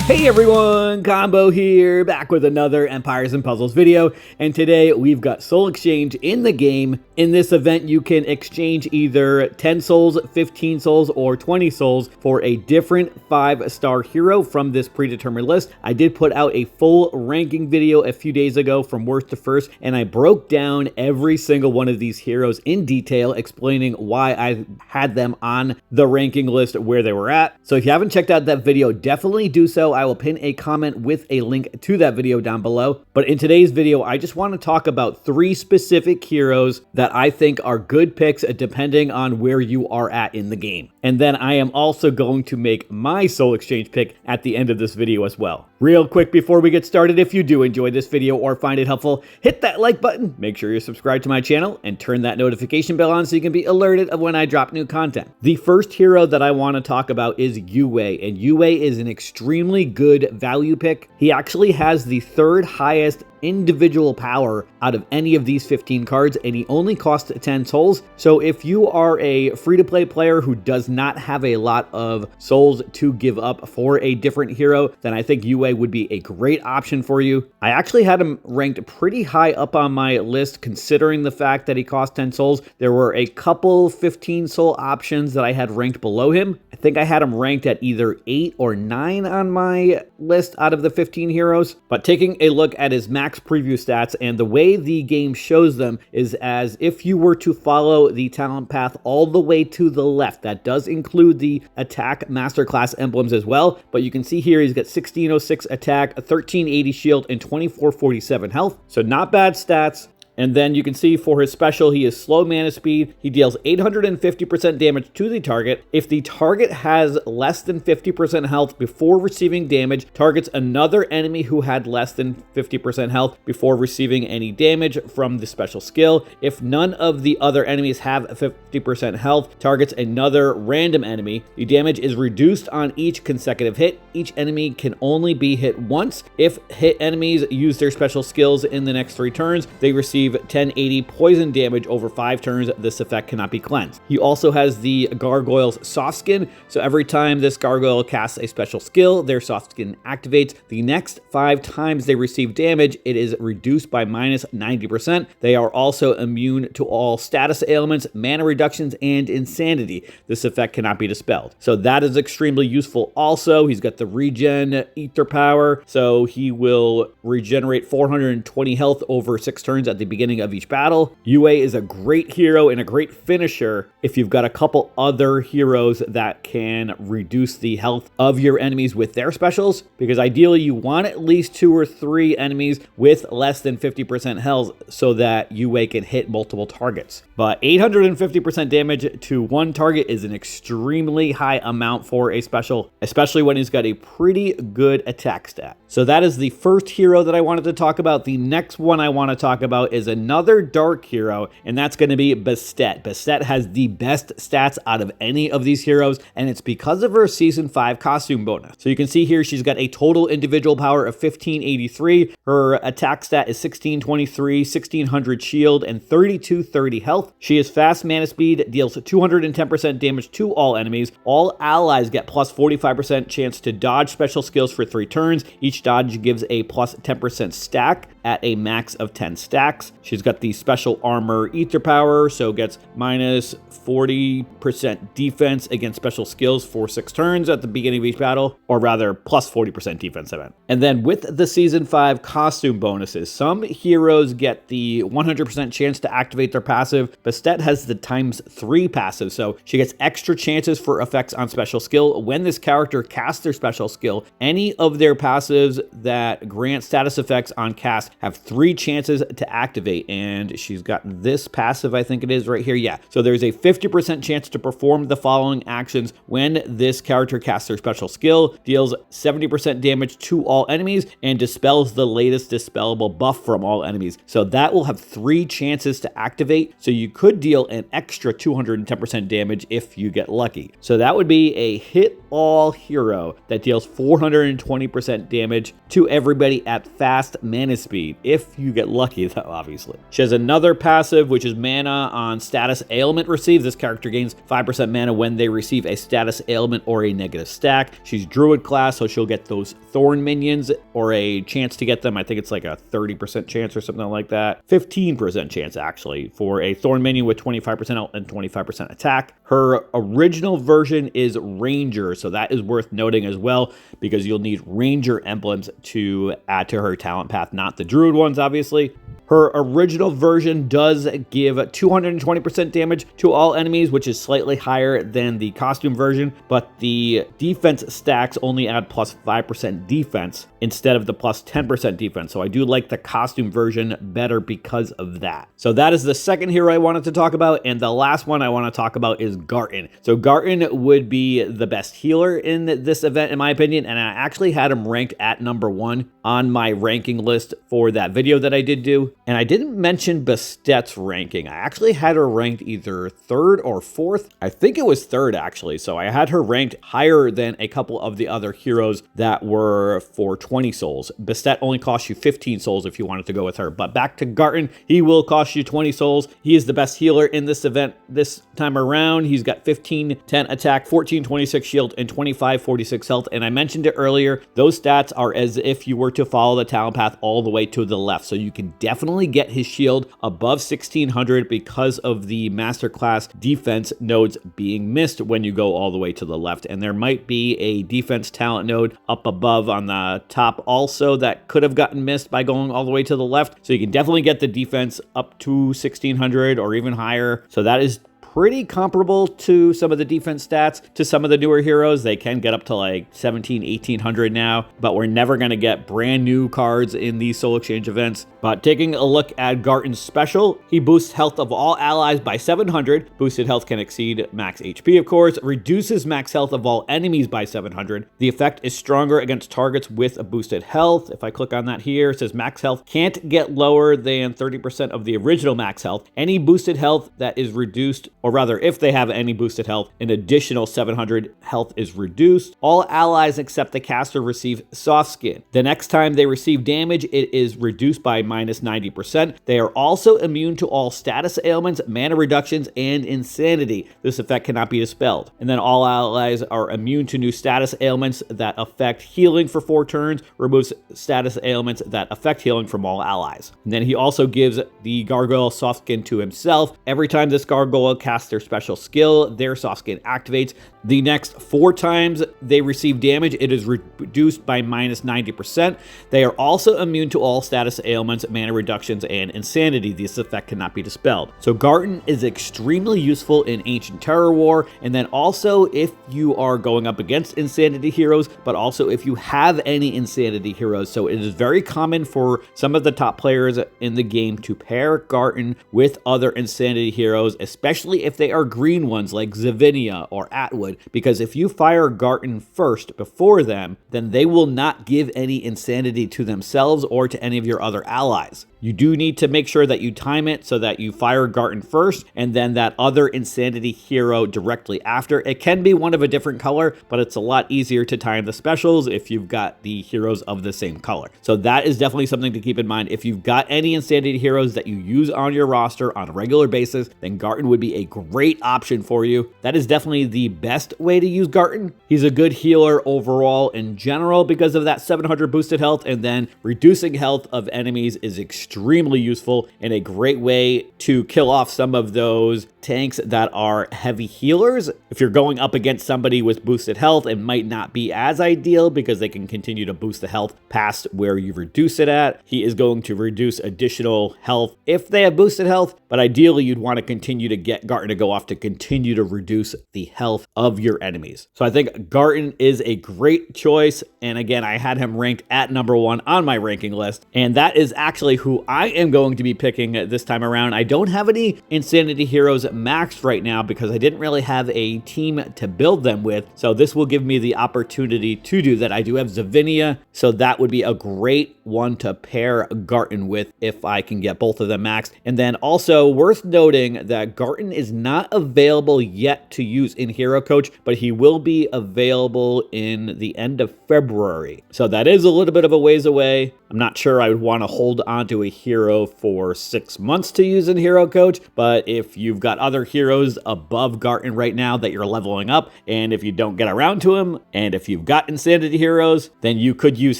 Hey everyone, Combo here, back with another Empires and Puzzles video, and today we've got Soul Exchange in the game. In this event, you can exchange either 10 souls, 15 souls, or 20 souls for a different 5-star hero from this predetermined list. I did put out a full ranking video a few days ago from worst to first, and I broke down every single one of these heroes in detail, explaining why I had them on the ranking list where they were at. So if you haven't checked out that video, definitely do so. I will pin a comment with a link to that video down below. But in today's video, I just want to talk about 3 specific heroes that I think are good picks depending on where you are at in the game. And then I am also going to make my Soul Exchange pick at the end of this video as well. Real quick before we get started, if you do enjoy this video or find it helpful, hit that like button, make sure you're subscribed to my channel, and turn that notification bell on so you can be alerted of when I drop new content. The first hero that I want to talk about is Ueway, and Ueway is an extremely good value pick. He actually has the 3rd highest individual power out of any of these 15 cards, and he only costs 10 souls. So if you are a free-to-play player who does not have a lot of souls to give up for a different hero, then I think Ueway would be a great option for you. I actually had him ranked pretty high up on my list considering the fact that he cost 10 souls. There were a couple 15 soul options that I had ranked below him. I think I had him ranked at either 8 or 9 on my list out of the 15 heroes. But taking a look at his max preview stats, and the way the game shows them is as if you were to follow the talent path all the way to the left. That does include the attack masterclass emblems as well, but you can see here he's got 1606 attack, 1380 shield, and 2447 health, so not bad stats. And then you can see for his special, he is slow mana speed. He deals 850% damage to the target. If the target has less than 50% health before receiving damage, targets another enemy who had less than 50% health before receiving any damage from the special skill. If none of the other enemies have 50% health, targets another random enemy. The damage is reduced on each consecutive hit. Each enemy can only be hit once. If hit enemies use their special skills in the next 3 turns, they receive 1080 poison damage over 5 turns. This effect cannot be cleansed. He also has the Gargoyle's soft skin, so every time this gargoyle casts a special skill, their soft skin activates. The next 5 times they receive damage, it is reduced by minus 90%. They are also immune to all status ailments, mana reductions, and insanity. This effect cannot be dispelled. So that is extremely useful. Also, he's got the regen ether power, so he will regenerate 420 health over 6 turns at the beginning of each battle. Ueway is a great hero and a great finisher if you've got a couple other heroes that can reduce the health of your enemies with their specials, because ideally you want at least 2 or 3 enemies with less than 50% health so that Ueway can hit multiple targets. But 850% damage to one target is an extremely high amount for a special, especially when he's got a pretty good attack stat. So that is the first hero that I wanted to talk about. The next one I want to talk about is another dark hero, and that's going to be Bastet. Bastet has the best stats out of any of these heroes, and it's because of her Season 5 costume bonus. So you can see here she's got a total individual power of 1583. Her attack stat is 1623, 1600 shield, and 3230 health. She is fast mana speed, deals 210% damage to all enemies. All allies get plus 45% chance to dodge special skills for 3 turns. Each dodge gives a plus 10% stack at a max of 10 stacks. She's got the special armor ether power, so gets minus 40% defense against special skills for 6 turns at the beginning of each battle, or rather plus 40% defense event. And then with the Season 5 costume bonuses, some heroes get the 100% chance to activate their passive. Bastet has the ×3 passive, so she gets extra chances for effects on special skill. When this character casts their special skill, any of their passives that grant status effects on cast have 3 chances to activate, and she's got this passive, I think it is right here. Yeah, so there's a 50% chance to perform the following actions when this character casts their special skill: deals 70% damage to all enemies, and dispels the latest dispellable buff from all enemies. So that will have 3 chances to activate, so you could deal an extra 210% damage if you get lucky. So that would be a hit all hero that deals 420% damage to everybody at fast mana speed, if you get lucky though, obviously. obviously. She has another passive, which is mana on status ailment received. This character gains 5% mana when they receive a status ailment or a negative stack. She's druid class, so she'll get those thorn minions, or a chance to get them. I think it's like a 30% chance or something like that. 15% chance, actually, for a thorn minion with 25% health and 25% attack. Her original version is Ranger, so that is worth noting as well, because you'll need Ranger emblems to add to her talent path, not the druid ones, obviously. Her original version does give 220% damage to all enemies, which is slightly higher than the costume version, but the defense stacks only add plus 5% defense instead of the plus 10% defense. So I do like the costume version better because of that. So that is the second hero I wanted to talk about, and the last one I want to talk about is Garten. So Garten would be the best healer in this event, in my opinion, and I actually had him ranked at number 1 on my ranking list for that video that I did do. And I didn't mention Bastet's ranking. I actually had her ranked either 3rd or 4th. I think it was 3rd, actually. So I had her ranked higher than a couple of the other heroes that were for 20 souls. Bastet only costs you 15 souls if you wanted to go with her. But back to Garten, he will cost you 20 souls. He is the best healer in this event this time around. He's got 1510 attack, 1426 shield, and 2546 health. And I mentioned it earlier, those stats are as if you were to follow the talent path all the way to the left. So you can definitely get his shield above 1600 because of the masterclass defense nodes being missed when you go all the way to the left. And there might be a defense talent node up above on the top also that could have gotten missed by going all the way to the left. So you can definitely get the defense up to 1600 or even higher. So that is pretty comparable to some of the defense stats to some of the newer heroes. They can get up to like 1800 now, but we're never going to get brand new cards in these Soul Exchange events. But taking a look at Garten's special, he boosts health of all allies by 700. Boosted health can exceed max HP, of course. Reduces max health of all enemies by 700. The effect is stronger against targets with a boosted health. If I click on that here, it says max health can't get lower than 30% of the original max health. Any boosted health that is reduced, or rather, if they have any boosted health, an additional 700 health is reduced. All allies except the caster receive soft skin. The next time they receive damage, it is reduced by minus 90%. They are also immune to all status ailments, mana reductions, and insanity. This effect cannot be dispelled. And then all allies are immune to new status ailments that affect healing for 4 turns, removes status ailments that affect healing from all allies. And then he also gives the gargoyle soft skin to himself. Every time this gargoyle casts their special skill, their soft skin activates. The next 4 times they receive damage, it is reduced by minus 90%. They are also immune to all status ailments, mana reductions, and insanity. This effect cannot be dispelled. So Garten is extremely useful in Ancient Terror War, and then also if you are going up against insanity heroes, but also if you have any insanity heroes. So it is very common for some of the top players in the game to pair Garten with other insanity heroes, especially if they are green ones like Zavinia or Atwood, because if you fire Garten first before them, then they will not give any insanity to themselves or to any of your other allies. You do need to make sure that you time it so that you fire Garten first and then that other insanity hero directly after. It can be one of a different color, but it's a lot easier to time the specials if you've got the heroes of the same color. So that is definitely something to keep in mind. If you've got any insanity heroes that you use on your roster on a regular basis, then Garten would be a great option for you. That is definitely the best way to use Garten. He's a good healer overall in general because of that 700 boosted health, and then reducing health of enemies is extremely useful and a great way to kill off some of those tanks that are heavy healers. If you're going up against somebody with boosted health, it might not be as ideal because they can continue to boost the health past where you reduce it at. He is going to reduce additional health if they have boosted health, but ideally you'd want to continue to get Garten to go off to continue to reduce the health of your enemies. So I think Garten is a great choice, and again, I had him ranked at number 1 on my ranking list, and that is actually who I am going to be picking this time around. I don't have any insanity heroes maxed right now because I didn't really have a team to build them with, so this will give me the opportunity to do that. I do have Zavinia, so that would be a great one to pair Garten with if I can get both of them maxed. And then also worth noting that Garten is not available yet to use in Hero Coach, but he will be available in the end of February. So that is a little bit of a ways away, I'm not sure I would want to hold onto a hero for 6 months to use in Hero Coach, but if you've got other heroes above Garten right now that you're leveling up, and if you don't get around to him, and if you've got Insanity heroes, then you could use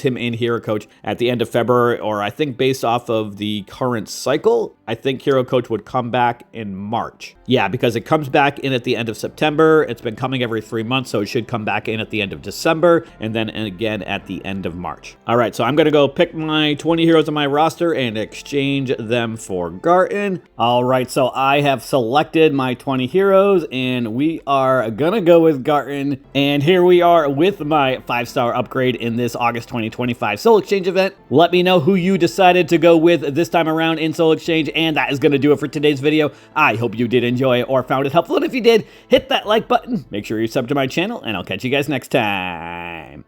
him in Hero Coach at the end of February, or I think based off of the current cycle, I think Hero Coach would come back in March. Yeah, because it comes back in at the end of September. It's been coming every 3 months, so it should come back in at the end of December, and then again at the end of March. All right, so I'm going to go pick my 20 heroes on my roster and exchange them for Garten. All right, so I have selected my 20 heroes, and we are going to go with Garten. And here we are with my 5-star upgrade in this August 2025 Soul Exchange event. Let me know who you decided to go with this time around in Soul Exchange, and that is going to do it for today's video. I hope you did enjoy it or found it helpful, and if you did, hit that like button. Make sure you sub to my channel, and I'll catch you guys next time.